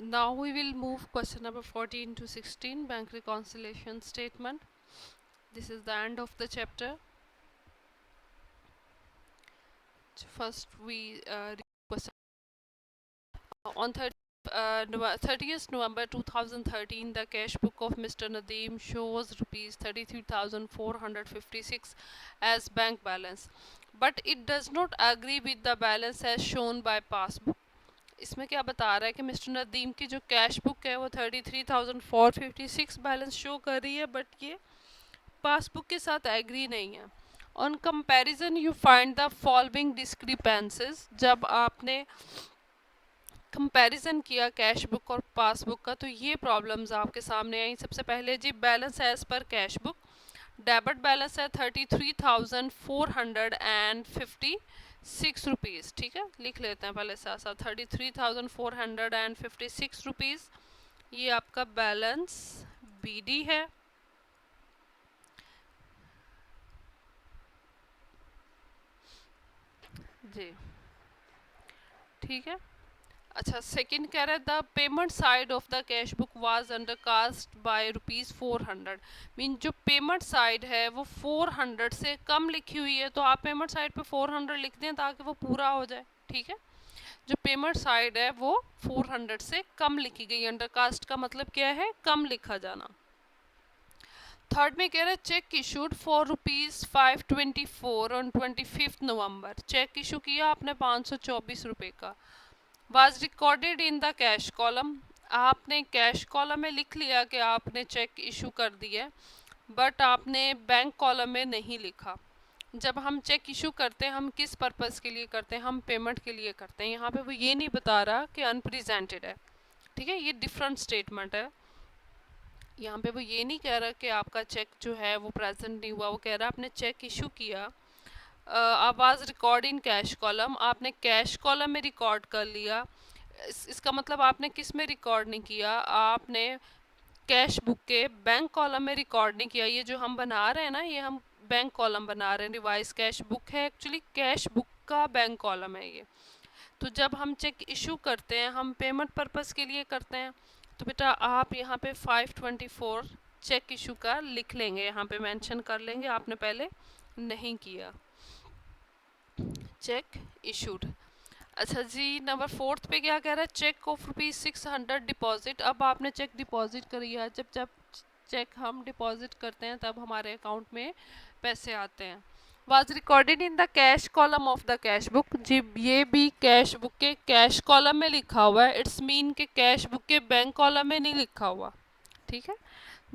Now we will move question number 14 to 16, bank reconciliation statement. This is the end of the chapter. First we read question. On 30th November 2013, the cash book of Mr. Nadeem shows rupees 33,456 as bank balance, but it does not agree with the balance as shown by passbook. इसमें क्या बता रहा है कि mister Nadeem की जो cash book है वो 33,456 बैलेंस शो कर रही है, बट ये पासबुक के साथ एग्री नहीं है. On comparison you find the following discrepancies. जब आपने कंपैरिजन किया कैश बुक और पासबुक का तो ये प्रॉब्लम्स आपके सामने आई. सबसे पहले जी balance as per cash book, debit balance है 33,456 रुपीज़. ठीक है, लिख लेते हैं पहले साथ साथ 33,456 रुपीज़. ये आपका बैलेंस बीडी है. जी ठीक है. अच्छा, सेकंड कह रहा है the payment side of the cash book was undercast by ₹400. Mean जो पेमेंट साइड है वो 400 से कम लिखी हुई है, तो आप पेमेंट साइड पे 400 लिख दें ताकि वो पूरा हो जाए. ठीक है, जो पेमेंट साइड है वो 400 से कम लिखी गई. अंडर कास्ट का मतलब क्या है, कम लिखा जाना. थर्ड में कह रहा है cheque issued for ₹524 on 25 November. Cheque issue किया आपने 524 रुपये का. Was recorded in the cash column. आपने कैश कॉलम में लिख लिया कि आपने चेक इशू कर दिया, बट आपने बैंक कॉलम में नहीं लिखा. जब हम चेक इशू करते हैं हम किस पर्पस के लिए करते हैं, हम पेमेंट के लिए करते हैं. यहाँ पे वो ये नहीं बता रहा कि अनप्रेजेंटेड है. ठीक है, ये डिफरेंट स्टेटमेंट है. यहाँ पे वो ये नहीं कह रहा कि आपका चेक जो है वो प्रेजेंट नहीं हुआ. वो कह रहा है आपने चेक इशू किया, आवाज़ रिकॉर्ड इन कैश कॉलम, आपने कैश कॉलम में रिकॉर्ड कर लिया. इसका मतलब आपने किस में रिकॉर्ड नहीं किया, आपने कैश बुक के बैंक कॉलम में रिकॉर्ड नहीं किया. ये जो हम बना रहे हैं ना, ये हम बैंक कॉलम बना रहे हैं. रिवाइज कैश बुक है, एक्चुअली कैश बुक का बैंक कॉलम है ये. तो जब हम चेक इशू करते हैं हम पेमेंट पर्पस के लिए करते हैं. तो बेटा आप यहाँ पे 524 चेक इशू का लिख लेंगे, यहाँ पे मेंशन कर लेंगे, आपने पहले नहीं किया. Check issued. अच्छा जी, नंबर 4 पे क्या कह रहा है, चेक ऑफ ₹600 डिपॉजिट. अब आपने चेक डिपॉजिट करी है. जब जब चेक हम डिपॉजिट करते हैं तब हमारे अकाउंट में पैसे आते हैं. Was recorded in the cash column of the cash book. जी ये भी कैश बुक के कैश कॉलम में लिखा हुआ है. इट्स मीन के कैश बुक के बैंक कॉलम में नहीं लिखा हुआ. ठीक है,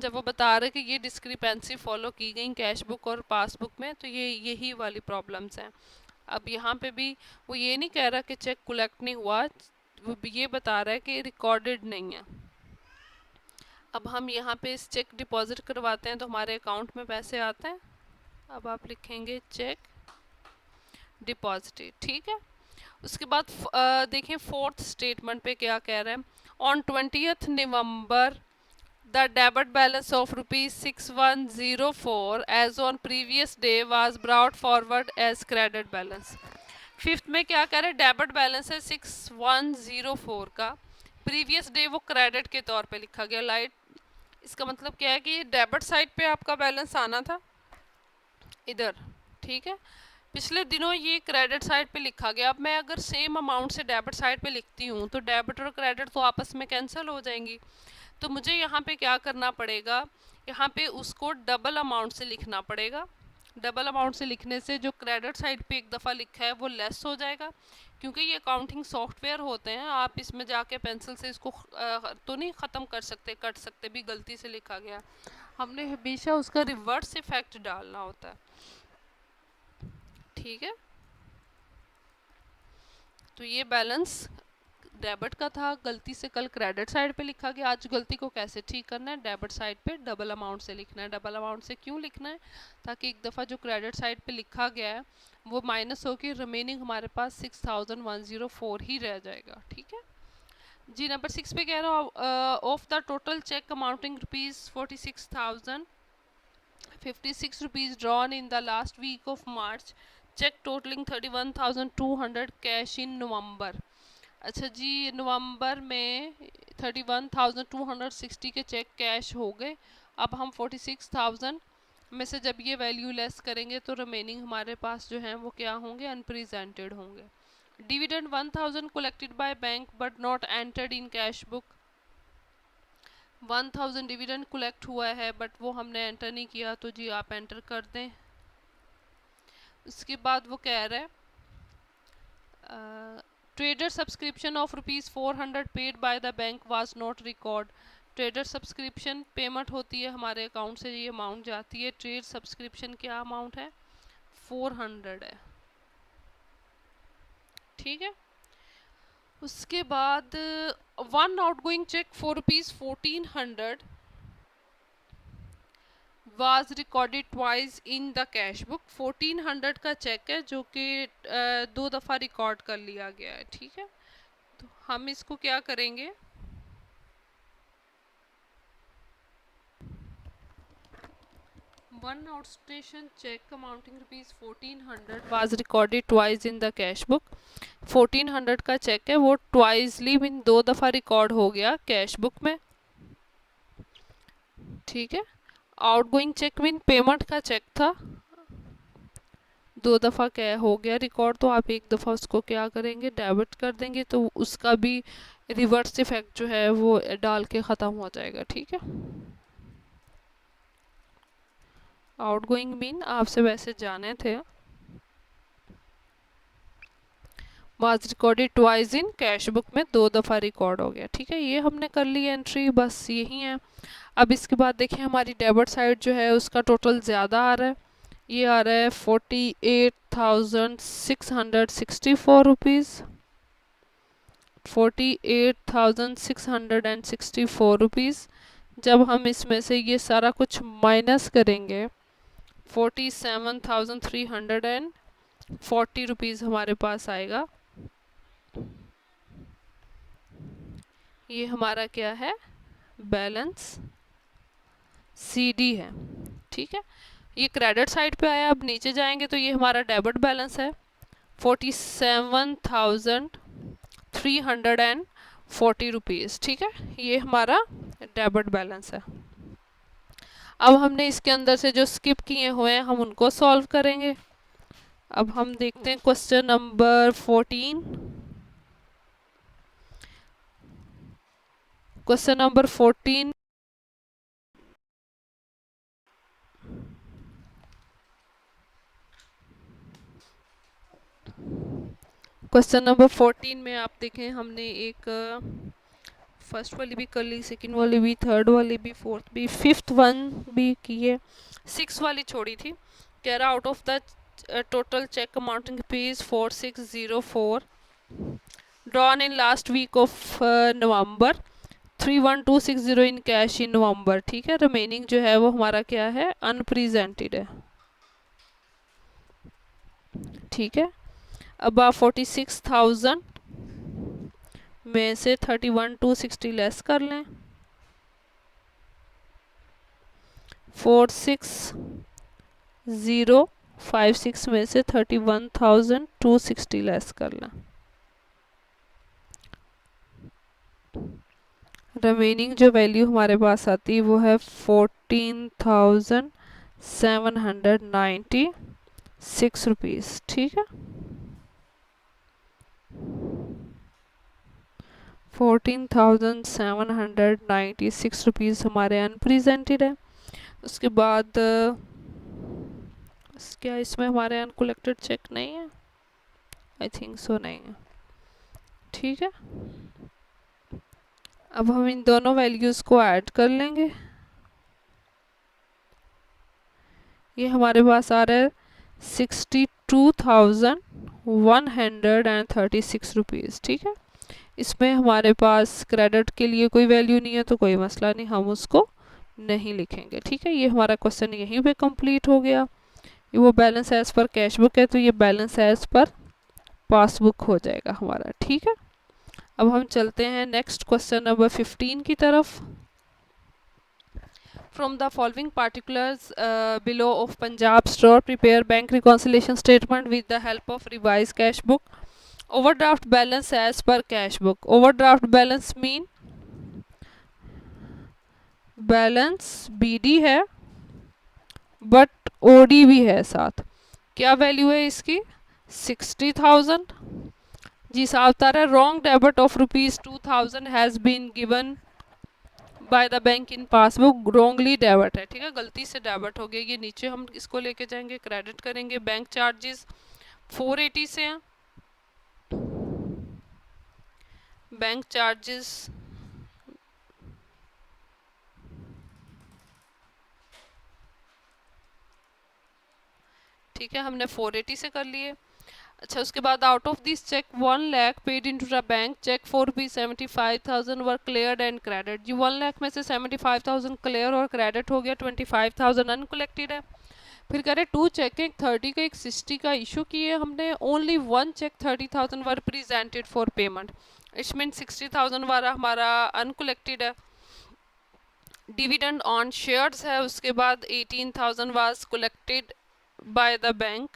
जब वो बता रहे कि ये डिस्क्रिपेंसी फॉलो की गई कैश बुक और पासबुक में, तो ये यही वाली प्रॉब्लम्स हैं. अब यहाँ पे भी वो ये नहीं कह रहा कि चेक कलेक्ट नहीं हुआ, वो ये बता रहा है कि रिकॉर्डेड नहीं है. अब हम यहाँ पे इस चेक डिपॉजिट करवाते हैं तो हमारे अकाउंट में पैसे आते हैं. अब आप लिखेंगे चेक डिपॉजिटेड. ठीक है, उसके बाद देखिए फोर्थ स्टेटमेंट पे क्या कह रहे हैं. On 20th November the debit balance of ₹6104 as on previous day was brought forward as credit balance. Fifth में क्या कह रहे हैं, डेबिट बैलेंस है 6104 का, प्रीवियस डे वो क्रेडिट के तौर पे लिखा गया. लाइट इसका मतलब क्या है कि ये डेबिट साइड पे आपका बैलेंस आना था इधर. ठीक है, पिछले दिनों ये क्रेडिट साइड पे लिखा गया. अब मैं अगर सेम अमाउंट से डेबिट साइड पे लिखती हूँ तो डेबिट और क्रेडिट तो आपस में कैंसिल हो जाएंगी. तो मुझे यहाँ पे क्या करना पड़ेगा, यहाँ पे उसको डबल अमाउंट से लिखना पड़ेगा. डबल अमाउंट से लिखने से जो क्रेडिट साइड पे एक दफ़ा लिखा है वो लेस हो जाएगा. क्योंकि ये अकाउंटिंग सॉफ्टवेयर होते हैं, आप इसमें जाके पेंसिल से इसको तो नहीं ख़त्म कर सकते, कट सकते भी. गलती से लिखा गया, हमने हमेशा उसका रिवर्स इफेक्ट डालना होता है. ठीक है, तो ये बैलेंस डेबिट का था, गलती से कल क्रेडिट साइड पे लिखा गया. आज गलती को कैसे ठीक करना है, डेबिट साइड पे डबल अमाउंट से लिखना है. डबल अमाउंट से क्यों लिखना है, ताकि एक दफ़ा जो क्रेडिट साइड पे लिखा गया है वो माइनस होकर रिमेनिंग हमारे पास 6104 ही रह जाएगा. ठीक है जी. नंबर 6 पे कह रहा हूँ of the total cheque amounting ₹46,056 drawn in the last week of March, check totaling 31,200 cash in November. अच्छा जी, नवंबर में 31,260 के चेक कैश हो गए। अब हम 46,000 में से जब ये वैल्यू लेस करेंगे तो रिमेनिंग हमारे पास जो है वो क्या होंगे, अनप्रेजेंटेड होंगे। Dividend 1,000 collected by bank but not entered in cash book. 1,000 dividend collect हुआ है बट वो हमने एंटर नहीं किया, तो जी आप एंटर कर दें। उसके बाद वो कह रहा है trader subscription of ₹400 paid by the bank was not record. Trader subscription payment होती है, हमारे अकाउंट से ये अमाउंट जाती है। ट्रेड सब्सक्रिप्शन क्या अमाउंट है, 400 है, ठीक है। उसके बाद one outgoing cheque for ₹1400 was recorded twice in the cash book. 1400 का चेक है जो कि 2 दफ़ा रिकॉर्ड कर लिया गया है, ठीक है। तो हम इसको क्या करेंगे, one outstation cheque amounting ₹1400 was recorded twice in the cash book. 1400 का चेक है वो ट्वाइसली मीन 2 दफ़ा रिकॉर्ड हो गया कैश बुक में, ठीक है। आउटगोइंग चेक मीन पेमेंट का चेक था, 2 दफ़ा क्या हो गया रिकॉर्ड, तो आप 1 दफ़ा उसको क्या करेंगे, डेबिट कर देंगे, तो उसका भी रिवर्स इफेक्ट जो है वो डाल के ख़त्म हो जाएगा, ठीक है। आउटगोइंग मीन आपसे वैसे जाने थे, was recorded twice in cash book में 2 दफ़ा रिकॉर्ड हो गया, ठीक है। ये हमने कर ली एंट्री, बस यही है। अब इसके बाद देखिए हमारी डेबिट साइड जो है उसका टोटल ज़्यादा आ रहा है, ये आ रहा है 48,664 रुपीज़, 48,664 रुपीज़। जब हम इसमें से ये सारा कुछ माइनस करेंगे, 47,340 हमारे पास आएगा। ये हमारा क्या है, बैलेंस CD है, ठीक है। ये क्रेडिट साइड पे आया। अब नीचे जाएंगे तो ये हमारा डेबिट बैलेंस है, 47,340 रुपीज़, ठीक है। ये हमारा डेबिट बैलेंस है। अब हमने इसके अंदर से जो स्किप किए हुए हैं हम उनको सॉल्व करेंगे। अब हम देखते हैं question number 14। Question number 14, question number 14 में आप देखें हमने एक फर्स्ट वाली भी कर ली, सेकंड वाली भी, थर्ड वाली भी, फोर्थ भी, फिफ्थ वन भी की है, सिक्स वाली छोड़ी थी। कह रहा out of the total cheque amounting rupees 4604 drawn in last week of November 31260 in cash in November, ठीक है। रिमेनिंग जो है वो हमारा क्या है, अनप्रेजेंटेड है, ठीक है। अब आप 46,000 में से 31,260 लेस कर लें, 46,056 में से 31,260 लेस कर लें, रिमेनिंग जो वैल्यू हमारे पास आती है वो है 14,796 रुपीज़, ठीक है। 14,796 रुपीज़ हमारे अनप्रेजेंटेड है। उसके बाद क्या इसमें हमारे अनकलेक्टेड चेक नहीं है, आई थिंक सो नहीं है, ठीक है। अब हम इन दोनों वैल्यूज़ को ऐड कर लेंगे, ये हमारे पास आ रहा है 62,136 रुपीज़, ठीक है। इसमें हमारे पास क्रेडिट के लिए कोई वैल्यू नहीं है तो कोई मसला नहीं, हम उसको नहीं लिखेंगे, ठीक है। ये हमारा क्वेश्चन यहीं पे कंप्लीट हो गया। ये वो balance as per cash book है तो ये बैलेंस एज पर पासबुक हो जाएगा हमारा, ठीक है। अब हम चलते हैं नेक्स्ट क्वेश्चन नंबर 15 की तरफ। From the following particulars below of Punjab store, prepare bank reconciliation statement with the help of revised cash book overdraft balance as per cash book. Overdraft balance mean balance BD है but OD भी है साथ। क्या value है इसकी? 60,000। जी साफ बता रहा है wrong debit of ₹2,000 has been given by the bank in passbook. Wrongly debit है, ठीक है, गलती से डेबिट हो गया। ये नीचे हम इसको लेके जाएंगे, क्रेडिट करेंगे। बैंक चार्जेस 480 से हैं। बैंक चार्जेस ठीक है, हमने 480 से कर लिए। अच्छा, उसके बाद out of this cheque 1 lakh paid in to the bank, cheque for ₹75,000 were clear and credit. जी 1 लाख में से 75,000 क्लियर और क्रेडिट हो गया, 25,000 अनकलेक्टेड है। फिर कह रहे 2 चेक, एक 30 का एक 60 का इशू किए हमने। Only 1 cheque 30,000 were presented for payment. It's mean 60,000 वाला हमारा अनकलेक्टेड है। डिविडेंड ऑन शेयर्स है, उसके बाद 18,000 was collected by the bank.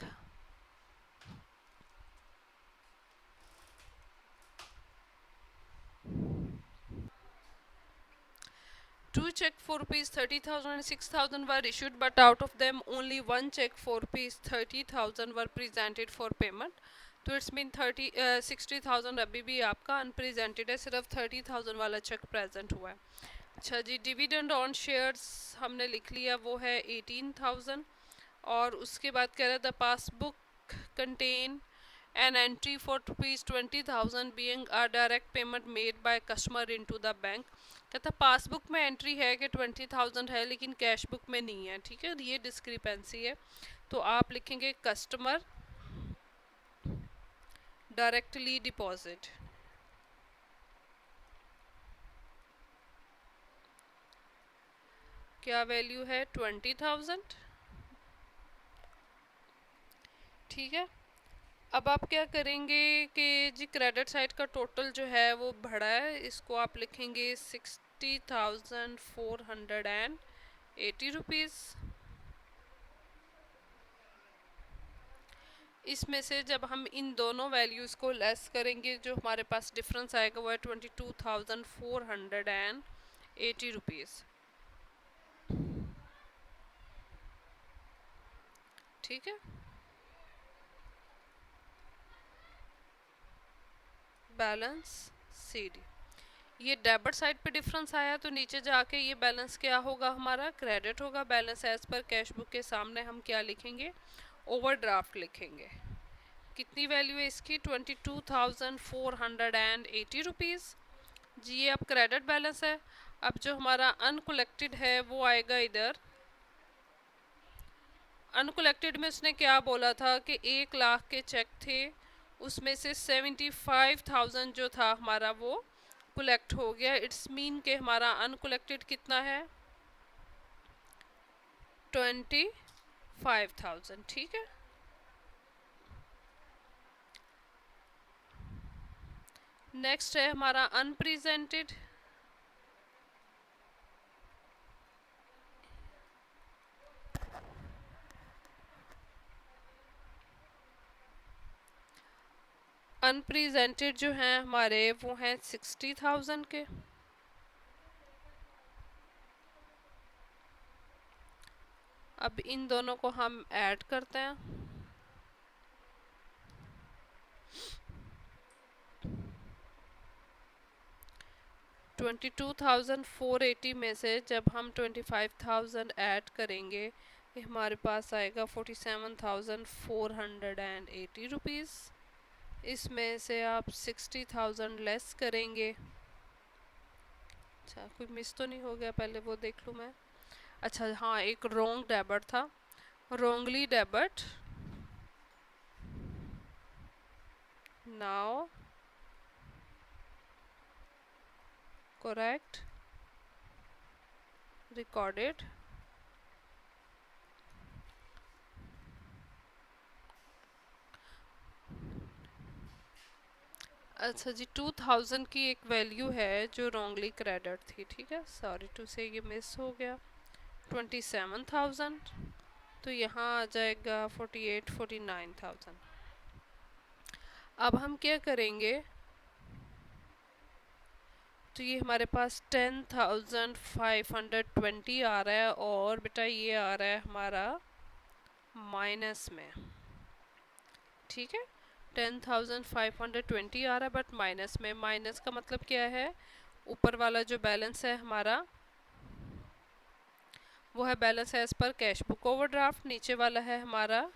Two check for ₹30,000 and 6,000 were issued, but out of them only 1 check for ₹30,000 were presented for payment. तो it's mean 60,000 अभी भी आपका अनप्रेजेंटेड है, सिर्फ 30,000 वाला चेक प्रेजेंट हुआ है। अच्छा जी, डिविडेंड ऑन शेयर्स हमने लिख लिया, वो है 18,000। और उसके बाद कह रहा था passbook contain an entry for ₹20,000 being a direct payment made by customer into the bank। कहता पासबुक में एंट्री है कि 20,000 है लेकिन कैश बुक में नहीं है, ठीक है, ये डिस्क्रिपेंसी है। तो आप लिखेंगे कस्टमर डायरेक्टली डिपॉजिट। क्या वैल्यू है? 20,000, ठीक है। अब आप क्या करेंगे कि जी क्रेडिट साइड का टोटल जो है वो बढ़ा है, इसको आप लिखेंगे ₹60,480। इसमें से जब हम इन दोनों वैल्यूज़ को लेस करेंगे, जो हमारे पास डिफरेंस आएगा वो है ₹22,480। ठीक है, बैलेंस सी डी। ये डेबिट साइड पे डिफरेंस आया तो नीचे जाके ये बैलेंस क्या होगा? हमारा क्रेडिट होगा। Balance as per cash book के सामने हम क्या लिखेंगे? ओवरड्राफ्ट लिखेंगे। कितनी वैल्यू है इसकी? ₹22,480। जी ये अब क्रेडिट बैलेंस है। अब जो हमारा अनकलेक्टेड है वो आएगा इधर। अनकलेक्टेड में उसने क्या बोला था कि 1 लाख के चेक थे, उसमें से 75,000 जो था हमारा वो कलेक्ट हो गया। इट्स मीन के हमारा अनकलेक्टेड कितना है? 25,000, ठीक है। नेक्स्ट है हमारा अनप्रेजेंटेड। अनप्रेजेंटेड जो हैं हमारे वो हैं 60,000 के। अब इन दोनों को हम ऐड करते हैं। $22,480 में से जब हम 25,000 ऐड करेंगे, ये हमारे पास आएगा ₹47,480। इसमें से आप 60,000 लेस करेंगे। अच्छा, कोई मिस तो नहीं हो गया? पहले वो देख लूँ मैं। अच्छा हाँ, एक रॉन्ग डेबिट था, wrongly debit, now correct recorded। अच्छा जी, 2000 की एक वैल्यू है जो रॉन्गली क्रेडिट थी, ठीक है, सॉरी टू से ये मिस हो गया। 27,000, तो यहाँ आ जाएगा 48, 49,000। अब हम क्या करेंगे, तो ये हमारे पास 10,520 आ रहा है और बेटा ये आ रहा है हमारा माइनस में, ठीक है। 10,520 आ रहा है बट माइनस में। माइनस का मतलब क्या है, ऊपर वाला जो बैलेंस है हमारा वो है balance as per cash book overdraft, नीचे वाला है हमारा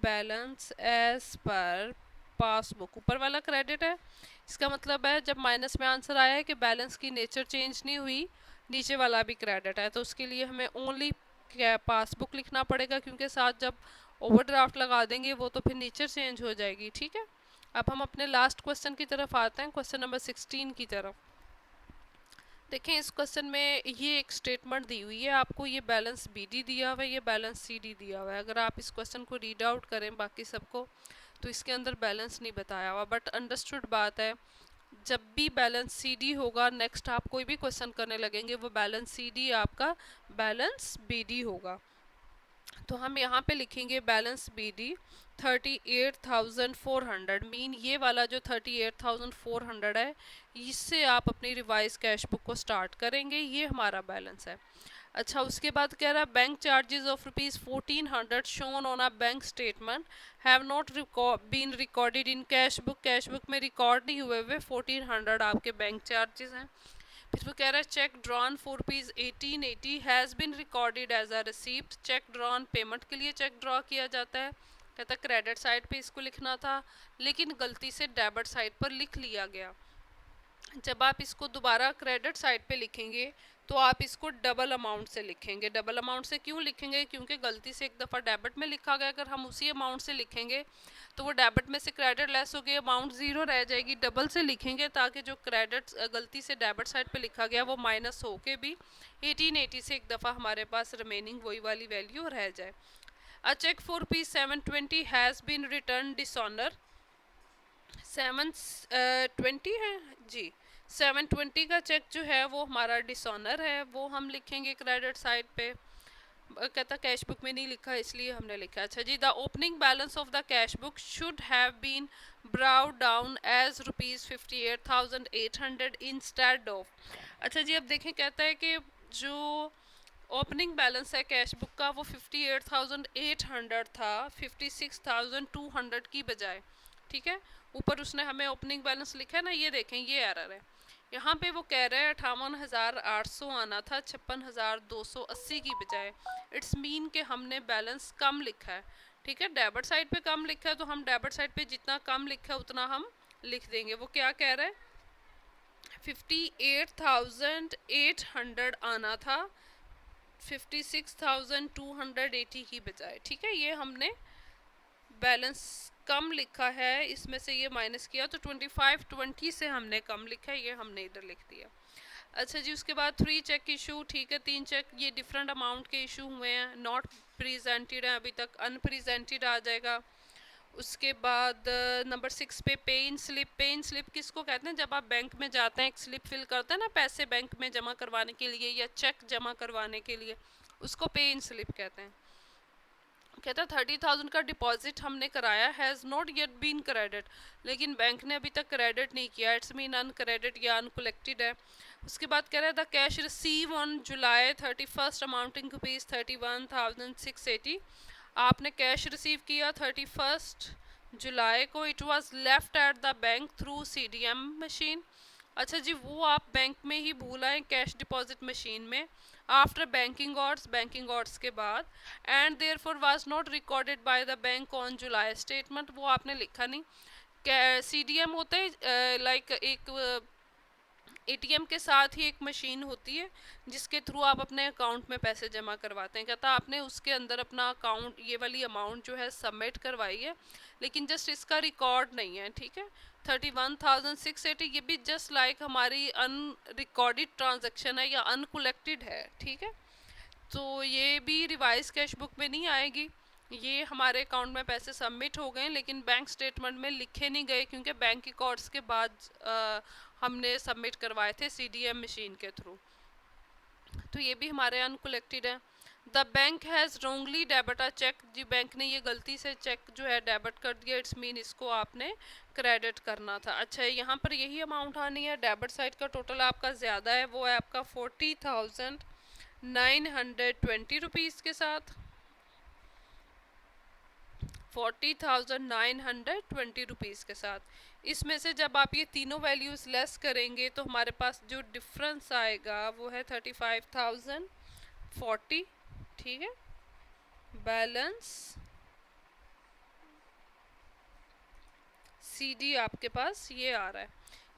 बैलेंस एज पर पासबुक। ऊपर वाला क्रेडिट है, इसका मतलब है जब माइनस में आंसर आया है कि बैलेंस की नेचर चेंज नहीं हुई, नीचे वाला भी क्रेडिट है, तो उसके लिए हमें ओनली पासबुक लिखना पड़ेगा, क्योंकि साथ जब ओवरड्राफ्ट लगा देंगे वो तो फिर नेचर चेंज हो जाएगी, ठीक है। अब हम अपने लास्ट क्वेश्चन की तरफ आते हैं, क्वेश्चन नंबर 16 की तरफ। देखें इस क्वेश्चन में ये एक स्टेटमेंट दी हुई है आपको, ये बैलेंस बीडी दिया हुआ है, ये बैलेंस सीडी दिया हुआ है। अगर आप इस क्वेश्चन को रीड आउट करें बाकी सबको, तो इसके अंदर बैलेंस नहीं बताया हुआ, बट अंडरस्टूड बात है, जब भी बैलेंस सीडी होगा, नेक्स्ट आप कोई भी क्वेश्चन करने लगेंगे वो बैलेंस सीडी आपका बैलेंस बीडी होगा। तो हम यहाँ पे लिखेंगे बैलेंस बीडी 38,400, मीन ये वाला जो 38,400 है, इससे आप अपनी रिवाइज कैश बुक को स्टार्ट करेंगे, ये हमारा बैलेंस है। अच्छा, उसके बाद कह रहा है bank charges of ₹1400 shown on a bank statement have not been recorded in cash book. Cash book में रिकॉर्ड नहीं हुए हुए 1400 आपके बैंक चार्जेस हैं। फिर वो कह रहा है cheque drawn for ₹1880 has been recorded as a receipt. Cheque drawn payment के लिए चेक ड्रॉ किया जाता है, कहता क्रेडिट साइड पे इसको लिखना था लेकिन गलती से डेबिट साइड पर लिख लिया गया। जब आप इसको दोबारा क्रेडिट साइड पे लिखेंगे तो आप इसको डबल अमाउंट से लिखेंगे। डबल अमाउंट से क्यों लिखेंगे, क्योंकि गलती से एक दफ़ा डेबिट में लिखा गया, अगर हम उसी अमाउंट से लिखेंगे तो वो डेबिट में से क्रेडिट लेस हो गई, अमाउंट ज़ीरो रह जाएगी। डबल से लिखेंगे ताकि जो क्रेडिट गलती से डेबिट साइड पे लिखा गया वो माइनस हो के भी 1880 से एक दफ़ा हमारे पास रिमेनिंग वही वाली वैल्यू रह जाए। A cheque for ₹720 has been return dishonour. 720 है जी, 720 का चेक जो है वो हमारा डिसऑनर है, वो हम लिखेंगे क्रेडिट साइड पे। कहता कैश बुक में नहीं लिखा इसलिए हमने लिखा। अच्छा जी, the opening balance of the cash book should have been brought down as ₹58,800 instead of. अच्छा जी, अब देखें कहता है कि जो ओपनिंग बैलेंस है कैश बुक का वो 58,800 था 56,200 की बजाय, ठीक है। ऊपर उसने हमें ओपनिंग बैलेंस लिखा है ना, ये देखें ये एरर है। यहाँ पे वो कह रहे हैं 58,800 आना था 56,280 की बजाय। इट्स मीन कि हमने बैलेंस कम लिखा है, ठीक है। डेबिट साइड पे कम लिखा है तो हम डेबिट साइड पे जितना कम लिखा है उतना हम लिख देंगे। वो क्या कह रहे हैं, 58,800 आना था 56,280 की बजाय, ठीक है। ये हमने बैलेंस कम लिखा है, इसमें से ये माइनस किया तो 2520 से हमने कम लिखा है, ये हमने इधर लिख दिया। अच्छा जी, उसके बाद 3 चेक इशू, ठीक है। 3 चेक ये डिफरेंट अमाउंट के इशू हुए हैं, नॉट प्रेजेंटेड है अभी तक, अनप्रेजेंटेड आ जाएगा। उसके बाद नंबर 6 पे पे इन स्लिप। पे इन स्लिप किसको कहते हैं, जब आप बैंक में जाते हैं एक स्लिप फिल करते हैं ना पैसे बैंक में जमा करवाने के लिए या चेक जमा करवाने के लिए, उसको पे इन स्लिप कहते हैं। कहता 30,000 का डिपॉजिट हमने कराया, has not yet been credit, लेकिन बैंक ने अभी तक क्रेडिट नहीं किया, इट्स मीन अनक्रेडिट या अनकलेक्टेड है। उसके बाद कह रहा है the cash receive on July 31 amounting to ₹31,680। आपने कैश रिसीव किया 31 जुलाई को, it was left at the bank through CDM machine. अच्छा जी, वो आप बैंक में ही भूल आए कैश डिपॉजिट मशीन में, आफ्टर बैंकिंग ऑर्ड्स के बाद, and therefore was not recorded by the bank on July statement. वो आपने लिखा नहीं। CDM होता है लाइक एक ATM के साथ ही एक मशीन होती है जिसके थ्रू आप अपने अकाउंट में पैसे जमा करवाते हैं। कहता आपने उसके अंदर अपना अकाउंट ये वाली अमाउंट जो है सबमिट करवाई है, लेकिन जस्ट इसका रिकॉर्ड नहीं है, ठीक है। 31,680 ये भी जस्ट लाइक हमारी अनरिकॉर्डेड ट्रांजैक्शन है या अनकलेक्टेड है, ठीक है। तो ये भी रिवाइज कैश बुक में नहीं आएगी। ये हमारे अकाउंट में पैसे सबमिट हो गए लेकिन बैंक स्टेटमेंट में लिखे नहीं गए, क्योंकि बैंक रिकॉर्ड्स के बाद हमने सबमिट करवाए थे CDM मशीन के थ्रू, तो ये भी हमारे अनकलेक्टेड है। The bank has wrongly debit a cheque, जी बैंक ने ये गलती से चेक जो है डेबिट कर दिया, इट्स मीन इसको आपने क्रेडिट करना था। अच्छा, यहाँ पर यही अमाउंट आनी है, डेबिट साइड का टोटल आपका ज़्यादा है, वो है आपका 40,920 के साथ, 40,920 के साथ। इसमें से जब आप ये तीनों वैल्यूज़ लेस करेंगे तो हमारे पास जो डिफरेंस आएगा वो है 35,040। ठीक है, बैलेंस सीडी आपके पास ये आ रहा है,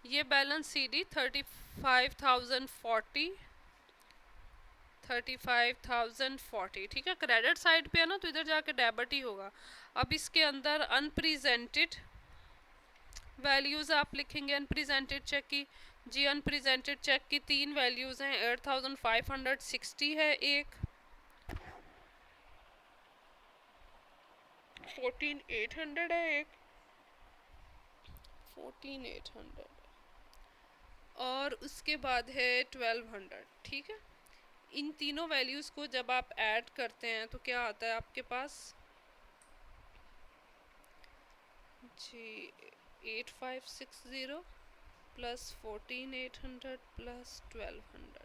ये बैलेंस सीडी 35,040, 35,040। ठीक है, क्रेडिट साइड पे है ना, तो इधर जाके डेबिट ही होगा। अब इसके अंदर अनप्रेजेंटेड वैल्यूज़ आप लिखेंगे, अनप्रेजेंटेड चेक की। जी अनप्रेजेंटेड चेक की तीन वैल्यूज़ हैं, 8,560 है एक, 14,800 है एक, 14,800 और उसके बाद है 1,200। ठीक है, इन तीनों वैल्यूज़ को जब आप ऐड करते हैं तो क्या आता है आपके पास, जी 8,560 प्लस 14,800 प्लस 1,200,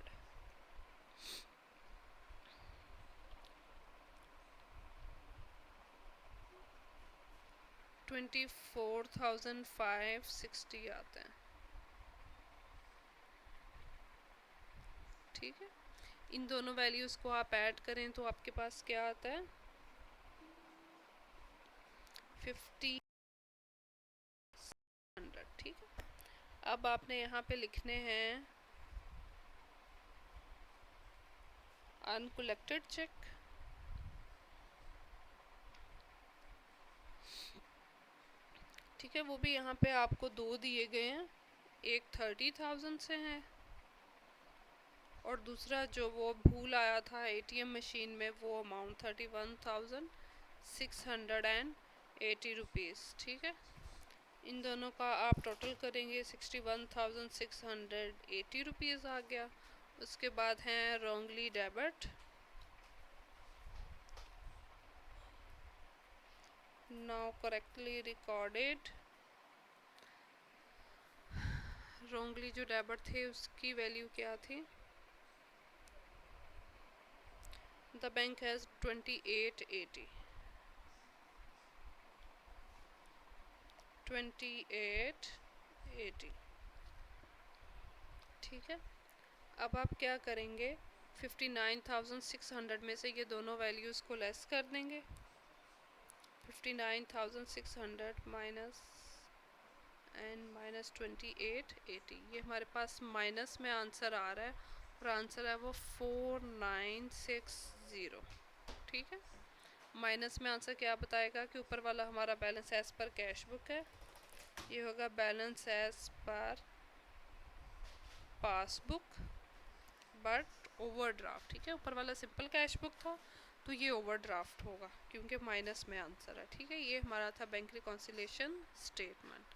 24,560 आते हैं। ठीक है, इन दोनों वैल्यूज़ को आप ऐड करें तो आपके पास क्या आता है, 5,100। ठीक है, अब आपने यहाँ पे लिखने हैं अनकलेक्टेड चेक। ठीक है, वो भी यहाँ पे आपको दो दिए गए हैं, एक 30,000 से है और दूसरा जो वो भूल आया था एटीएम मशीन में वो अमाउंट 31,680 रुपीज़। ठीक है, इन दोनों का आप टोटल करेंगे 61,680 रुपीज़ आ गया। उसके बाद हैं wrongly debit, now correctly recorded. Wrongly जो डेबिट थे उसकी वैल्यू क्या थी, द बैंक हैज़ 2880, 2880। ठीक है, अब आप क्या करेंगे, 59,600 में से ये दोनों वैल्यूज़ को लेस कर देंगे, 59,600 माइनस एंड माइनस 2880, ये हमारे पास माइनस में आंसर आ रहा है और आंसर है वो 4960। ठीक है, माइनस में आंसर क्या बताएगा कि ऊपर वाला हमारा balance as per cash book है, ये होगा balance as per passbook but overdraft. ठीक है, ऊपर वाला सिंपल कैश बुक था तो ये ओवरड्राफ्ट होगा क्योंकि माइनस में आंसर है। ठीक है, ये हमारा था बैंक रिकॉन्सिलेशन स्टेटमेंट।